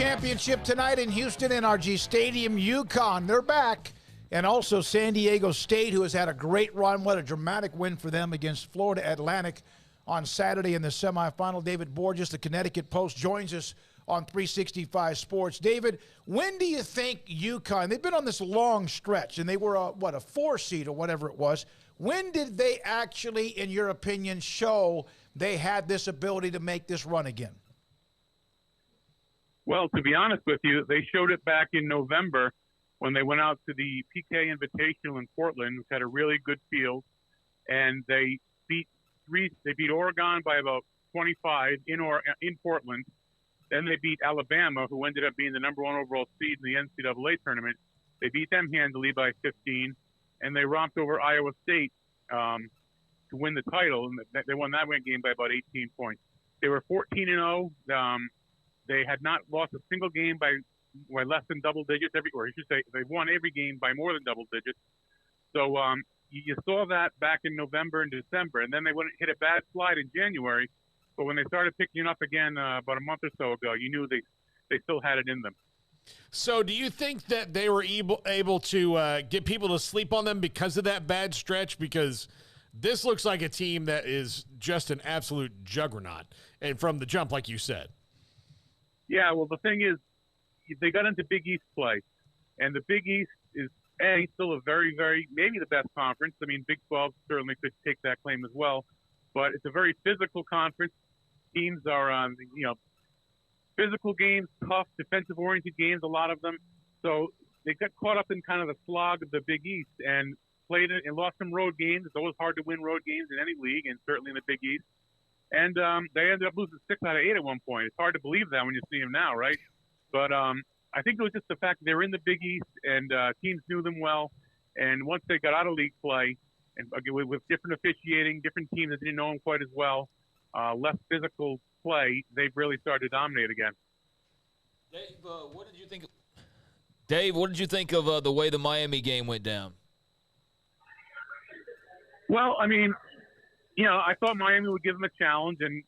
championship tonight in Houston, NRG Stadium. UConn, they're back. And also San Diego State, who has had a great run. What a dramatic win for them against Florida Atlantic on Saturday in the semifinal. David Borges, the Connecticut Post, joins us on 365 Sports. David, when do you think UConn, they've been on this long stretch, and they were, a 4 seed or whatever it was. When did they actually, in your opinion, show they had this ability to make this run again? Well, to be honest with you, they showed it back in November when they went out to the PK Invitational in Portland, which had a really good field, and they beat Oregon by about 25 in Portland. Then they beat Alabama, who ended up being the number 1 overall seed in the NCAA tournament. They beat them handily by 15, and they romped over Iowa State to win the title, and they won that game by about 18 points. They were 14-0. They had not lost a single game by less than double digits, or I should say they won every game by more than double digits. So you saw that back in November and December, and then they hit a bad slide in January. But when they started picking up again about a month or so ago, you knew they still had it in them. So do you think that they were able to get people to sleep on them because of that bad stretch? Because this looks like a team that is just an absolute juggernaut, and from the jump, like you said. Yeah, well, the thing is, they got into Big East play, and the Big East is, still a very, very, maybe the best conference. I mean, Big 12 certainly could take that claim as well, but it's a very physical conference. Teams are on, physical games, tough, defensive-oriented games, a lot of them. So they got caught up in kind of the slog of the Big East and played it and lost some road games. It's always hard to win road games in any league, and certainly in the Big East. And they ended up losing 6 out of 8 at one point. It's hard to believe that when you see them now, right? But I think it was just the fact that they were in the Big East and teams knew them well. And once they got out of league play, and with different officiating, different teams that didn't know them quite as well, less physical play, they've really started to dominate again. Dave, what did you think? Dave, what did you think of the way the Miami game went down? Well, I mean, I thought Miami would give them a challenge, and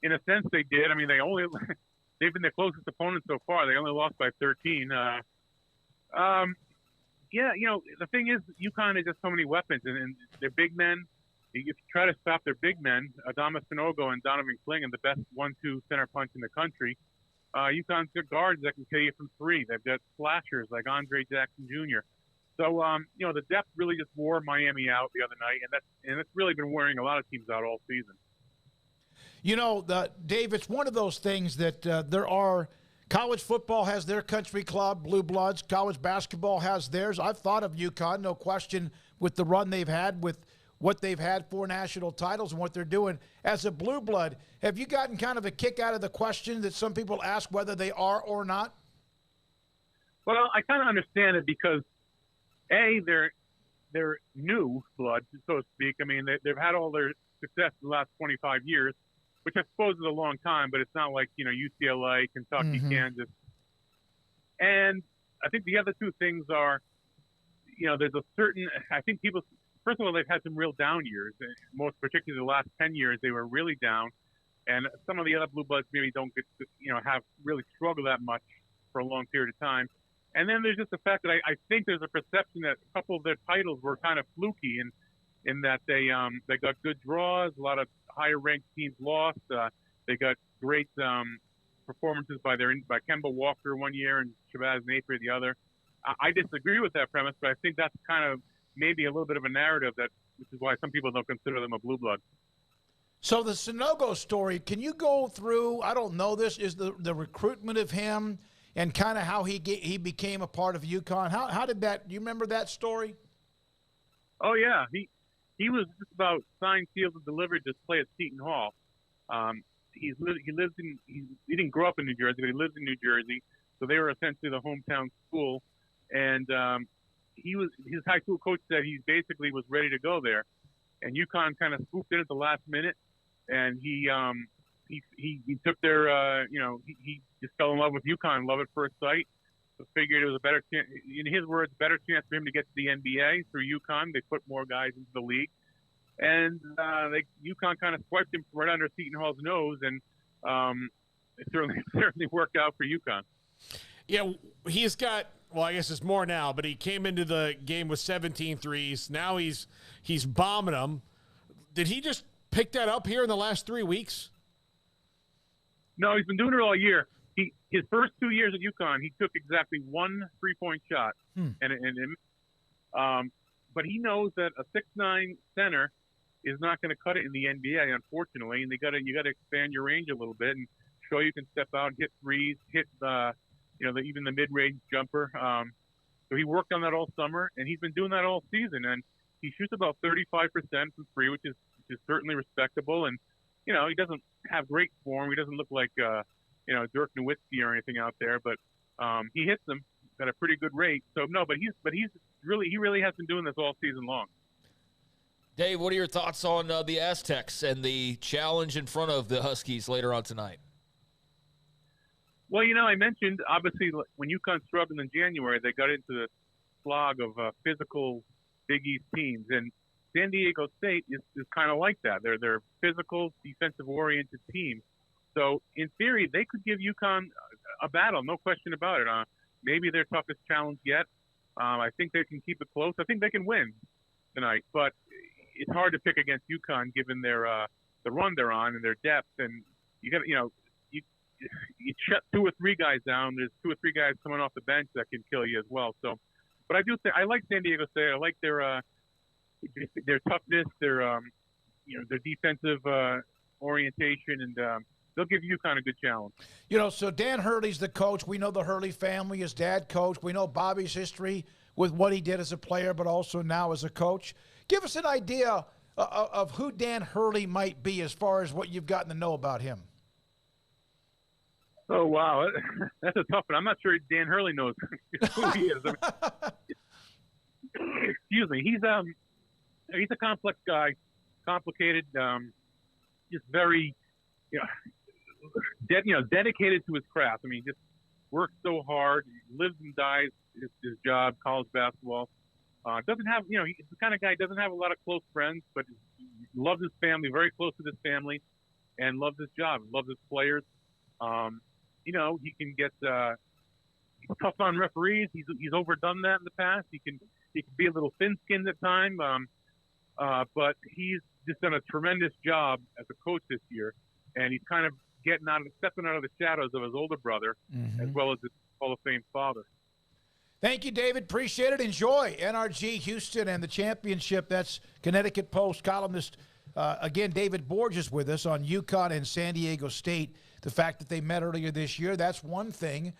in a sense they did. I mean, they've been their closest opponent so far. They only lost by 13. The thing is, UConn has just so many weapons, and their big men. If you try to stop their big men, Adama Sanogo and Donovan Clingan, the best 1-2 center punch in the country. UConn's got guards that can kill you from 3. They've got slashers like Andre Jackson Jr. So, the depth really just wore Miami out the other night, and that's really been wearing a lot of teams out all season. Dave, it's one of those things that there are – college football has their country club, Blue Bloods. College basketball has theirs. I've thought of UConn, no question, with the run they've had, with what they've had 4 national titles and what they're doing. As a Blue Blood, have you gotten kind of a kick out of the question that some people ask whether they are or not? Well, I kind of understand it because – they're new blood, so to speak. I mean, they've had all their success in the last 25 years, which I suppose is a long time, but it's not like, UCLA, Kentucky, Kansas. And I think the other 2 things are, there's a certain – I think people – first of all, they've had some real down years. Most particularly the last 10 years, they were really down. And some of the other Blue Bloods maybe don't get to, have really struggled that much for a long period of time. And then there's just the fact that I think there's a perception that a couple of their titles were kind of fluky in that they got good draws, a lot of higher-ranked teams lost. They got great performances by Kemba Walker one year and Shabazz Napier the other. I disagree with that premise, but I think that's kind of maybe a little bit of a narrative which is why some people don't consider them a blue blood. So the Sanogo story, can you go through, I don't know this, is the recruitment of him and kind of how he became a part of UConn? How did that, do you remember that story? Oh, yeah. He was just about signed, sealed, and delivered to play at Seton Hall. He didn't grow up in New Jersey, but he lives in New Jersey. So they were essentially the hometown school. And his high school coach said he basically was ready to go there. And UConn kind of swooped in at the last minute. And he took their, he just fell in love with UConn, love at first sight. So figured it was a better chance, in his words, better chance for him to get to the NBA through UConn. They put more guys into the league. And UConn kind of swiped him right under Seton Hall's nose, and it certainly worked out for UConn. Yeah, he's got, well, I guess it's more now, but he came into the game with 17 threes. Now he's bombing them. Did he just pick that up here in the last 3 weeks? No, he's been doing it all year. His first 2 years at UConn, he took exactly one 3-point shot, but he knows that a 6'9" center is not going to cut it in the NBA, unfortunately, and you got to expand your range a little bit and show you can step out and hit threes, hit even the mid-range jumper. So he worked on that all summer, and he's been doing that all season, and he shoots about 35% from three, which is certainly respectable. And he doesn't have great form. He doesn't look like Dirk Nowitzki or anything out there, but he hits them at a pretty good rate. So no, but he really has been doing this all season long. Dave, what are your thoughts on the Aztecs and the challenge in front of the Huskies later on tonight? Well, I mentioned, obviously, when UConn struggled in January, they got into the slog of physical Big East teams. And San Diego State is kind of like that. They're physical, defensive-oriented teams. So, in theory, they could give UConn a battle, no question about it. Maybe their toughest challenge yet. I think they can keep it close. I think they can win tonight. But it's hard to pick against UConn given their the run they're on and their depth. And you got you shut 2 or 3 guys down. There's 2 or 3 guys coming off the bench that can kill you as well. So, but I do think I like San Diego State. I like their toughness, their defensive orientation, and they'll give UConn a good challenge. So Dan Hurley's the coach. We know the Hurley family. His dad coached. We know Bobby's history with what he did as a player, but also now as a coach. Give us an idea of who Dan Hurley might be as far as what you've gotten to know about him. Oh, wow. That's a tough one. I'm not sure Dan Hurley knows who he is. Excuse me. He's a complex guy, complicated, just very, dedicated to his craft. I mean, just works so hard, lives and dies his job, college basketball. Doesn't have, he's the kind of guy doesn't have a lot of close friends, but loves his family, very close to his family, and loves his job, loves his players. He can get tough on referees. He's overdone that in the past. He can be a little thin-skinned at times, but he's just done a tremendous job as a coach this year, and he's kind of stepping out of the shadows of his older brother, as well as his Hall of Fame father. Thank you, David. Appreciate it. Enjoy NRG Houston and the championship. That's Connecticut Post columnist. Again, David Borges with us on UConn and San Diego State. The fact that they met earlier this year, that's one thing.